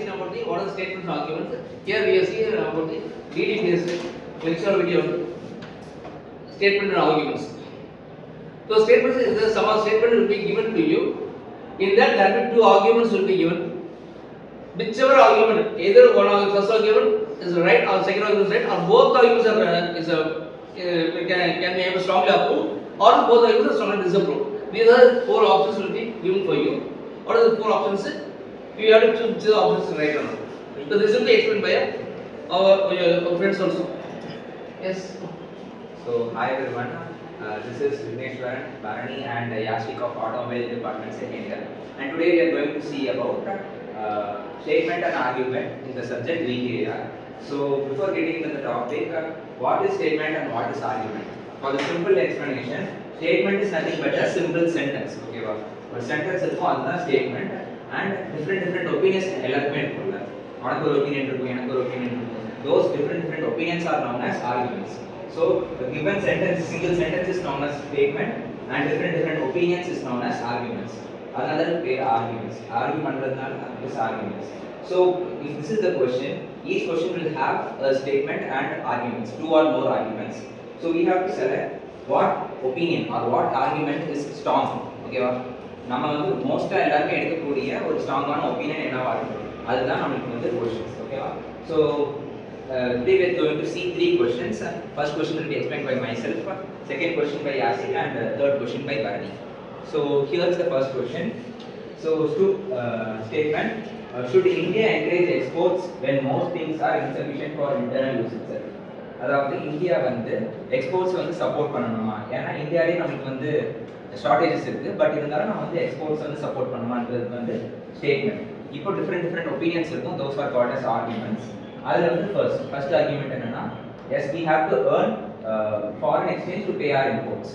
seen about the what are the statements and arguments. Here we are seeing about the leading this lecture video statement and arguments. So statements is the sum of statement will be given to you. In that there will be two arguments will be given. Whichever argument, either one of the first argument is right or second argument is right, or both arguments are can be strongly approved, or both arguments are strongly disapproved. These are the four options will be given for you. What are the four options? You have to choose the options right or not. So this will be explained by our friends also. Yes. So hi everyone. This is Vigneshwaran, Bharani and Yashik of Automobile Department second year. And today we are going to see about statement and argument in the subject weak area. So before getting into the topic, what is statement and what is argument? For the simple explanation, statement is nothing but a simple sentence. Okay, ஒரு sentence இருக்கும் அதுதான் statement and different opinions எல்லாருக்குமே இருக்கும்ல உனக்கு ஒரு opinion இருக்கும் எனக்கு ஒரு opinion இருக்கும் those different opinions are known as arguments. So the given sentence, single sentence is known as statement and different opinions is known as arguments. Another pair arguments. Argue பண்றதுனால is arguments. So if this is the question, each question will have a statement and arguments, two or more arguments. So we have to select what opinion or what argument is strong. Okay வா நம்ம வந்து மோஸ்டா எல்லாரும் எடுக்கக்கூடிய ஒரு ஸ்ட்ராங்கான opinion என்னவா இருக்கு அதுதான் நமக்கு வந்து क्वेश्चंस ஓகேவா so today we are going to see three questions. First question will be explained by myself, second question by Yasik and third question by Bharani. So here is the first question. So statement, should India encourage exports when most things are insufficient for internal use itself? அதாவது India வந்து exports வந்து support பண்ணணுமா ஏன்னா இந்தியாவிலே நமக்கு வந்து shortages இருக்கு but இருந்தாலும் நம்ம வந்து எக்ஸ்போர்ட்ஸ் வந்து சப்போர்ட் பண்ணுமான்றது வந்து ஸ்டேட்மெண்ட் இப்போ டிஃப்ரெண்ட் ஒப்பீனியன்ஸ் இருக்கும் those are called as arguments அதில் வந்து ஃபர்ஸ்ட் ஆர்குமெண்ட் என்னன்னா as we have to earn foreign exchange to pay our imports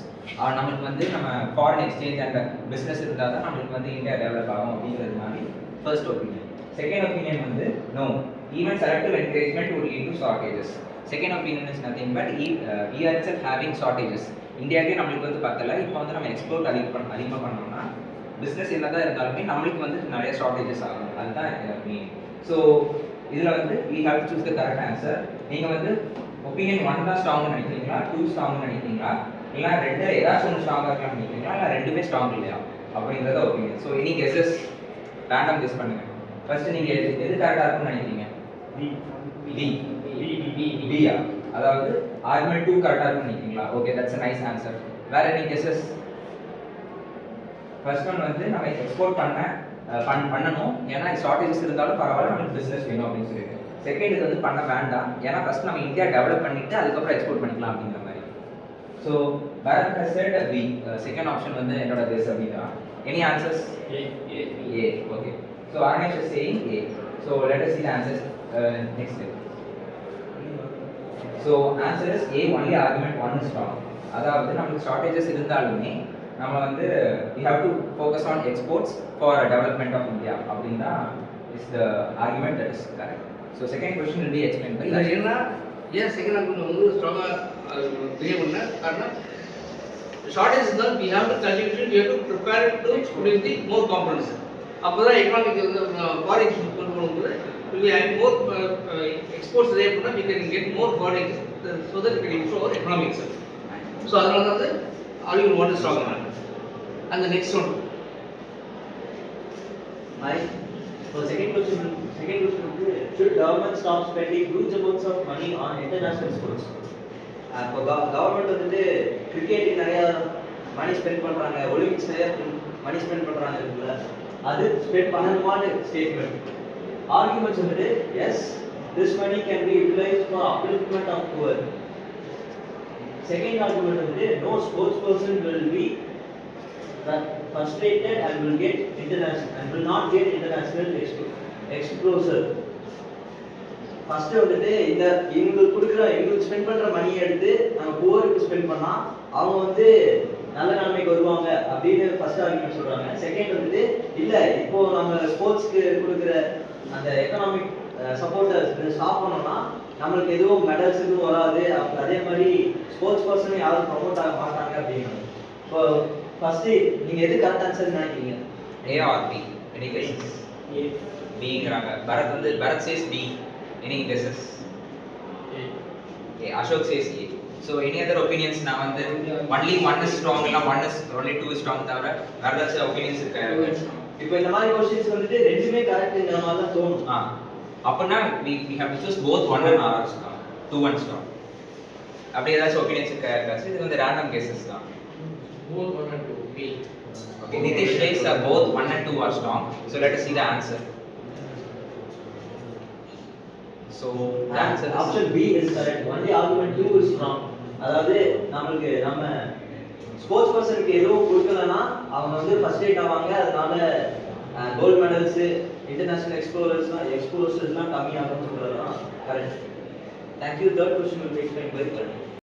நமக்கு வந்து நம்ம ஃபாரின் எக்ஸ்சேஞ்ச் அண்ட் பிஸ்னஸ் இருந்தால் தான் நம்மளுக்கு வந்து இந்தியா டெவலப் ஆகும் அப்படிங்கிறது மாதிரி ஃபர்ஸ்ட் ஒப்பீனியன் செகண்ட் ஒப்பீனியன் வந்து no even selective encouragement would lead to shortages. Second opinion is nothing but we are itself having shortages. இந்தியாவிலே நம்மளுக்கு வந்து பத்தல இப்போ வந்து நம்ம எக்ஸ்போர்ட் அதிகமாக பண்ணோம்னா பிஸ்னஸ் என்னதான் இருந்தாலுமே நம்மளுக்கு வந்து நிறைய ஷார்டேஜஸ் ஆகும் அதுதான் மீனிங் ஸோ இதில் வந்து we have to choose the correct answer. நீங்கள் வந்து ஒப்பீனியன் 1 தான் ஸ்ட்ராங்னு நினைக்கிறீங்களா 2 ஸ்ட்ராங்னு நினைக்கிறீங்களா இல்லை ரெண்டு ஏதாச்சும் ஒன்று ஸ்ட்ராங்காக இருக்கலாம்னு நினைக்கிறீங்களா இல்லை ரெண்டுமே ஸ்ட்ராங் இல்லையா அப்படிங்கிறத opinion so any guesses random guess பண்ணுங்க ஃபர்ஸ்ட் நீங்கள் எது கரெக்டாக இருக்கும்னு நினைக்கிறீங்க பியா அதாவது ஆர்குமெண்ட் 2 கரெக்டா இருக்குன்னு நினைக்கிறீங்களா okay that's a nice answer வேற any guesses ஃபர்ஸ்ட் ஒன் வந்து நம்ம எக்ஸ்போர்ட் பண்ணணும் ஏன்னா ஷார்டேஜஸ் இருந்தாலும் பரவாயில்ல நமக்கு பிசினஸ் வேணும் அப்படின்னு சொல்லிட்டு செகண்ட் இது வந்து பண்ண வேண்டாம் ஏன்னா ஃபர்ஸ்ட் நம்ம இந்தியா டெவலப் பண்ணிட்டு அதுக்கப்புறம் எக்ஸ்போர்ட் பண்ணிக்கலாம் அப்படிங்கிற மாதிரி so parent has set B second option வந்து என்னோட கெஸ் அப்படின்னா any answers A okay so organise is saying A so let us see the answers next step. So answer is A, only argument 1 is wrong. அதாவது நமக்கு shortages இருந்தாலுமே நம்ம வந்து we have to focus on exports for development of India அப்படினா is the argument that is correct. So second question will be explained by ஏன்னா ஏன் second argument வந்து ஸ்ட்ராங்கா கிரியேட் பண்ண காரணம் ஷார்டேஜ் இருந்தால் we have to continue we have to prepare to produce the more components அப்பதான் economic வந்து foreign export பண்ணும்போது we have more exports there we can get more foreign so that we can improve our economic itself. So அதனால வந்து argument 1 is strong and the next one so second question should government stop spending huge amounts of money on international sports? இப்போ government வந்து கிரிக்கெட்டுக்கு நிறைய money spend பண்றாங்க Olympics நிறைய money spend பண்றாங்க இருக்குல்ல அது ஸ்பெண்ட் பண்ணணுமான்னு ஸ்டேட்மெண்ட் arguments வந்துட்டு yes this money can be utilized for upliftment of poor. Second argument வந்துட்டு no sports person will be frustrated and will get international and will not get international exposure. First வந்துட்டு இந்த இவங்களுக்கு spend பண்ற மணியை எடுத்து நம்ம புவருக்கு spend பண்ணா அவங்க வந்து நல்ல நிலைமைக்கு வருவாங்க அப்படின்னு ஃபர்ஸ்ட் ஆர்குமெண்ட் சொல்றாங்க. செகண்ட் வந்துட்டு இல்ல இப்போ நம்ம ஸ்போர்ட்ஸ்க்கு கொடுக்குற அந்த எக்கனாமிக் சப்போர்ட்டை ஸ்டாப் பண்ணோம்னா நம்மளுக்கு எதுவும் மெடல்ஸ் எதுவும் வராது அதே மாதிரி ஸ்போர்ட்ஸ் பர்சனும் யாரும் ப்ரமோட் ஆக மாட்டாங்க அப்படின்னு. இப்போ ஃபர்ஸ்ட் நீங்க எது கரெக்ட் ஆன்சர் நினைக்கிறீங்க? A or B? Any questions? A. Bங்கிறாங்க. பரத் வந்து Bharat says B. Any guesses? Okay, Ashok says A. So any other opinions? நான் வந்து only one is strong இல்ல only two is strong தவிர வேற ஏதாச்சும் opinions இருக்கா? இப்போ இந்த மாதிரி क्वेश्चंस வந்துட்டு ரெண்டுமே கரெக்ட்ங்கற மாதிரி தான் தோணும். அப்பனா we have to choose both 1 and R strong. 2 1 strong. அப்படி ஏதாச்சும் opinions இருக்கா? இது வந்து random guesses தான். Both 1 and 2. B. Okay, Nitish says both 1 and 2 are strong. So let us see the answer. So the answer is option B is correct. Only argument 2 is wrong. அதாவது நமக்கு நம்ம sports பர்சனுக்கு எதுவும் கொடுக்கலனா அவங்க வந்து first eight ஆவாங்க. அதனால gold medals international எக்ஸ்ப்ளோரர்ஸ்லாம் கம்மி ஆகும்னு சொல்றது தான் correct. Thank you. Third question will be explained by Karan.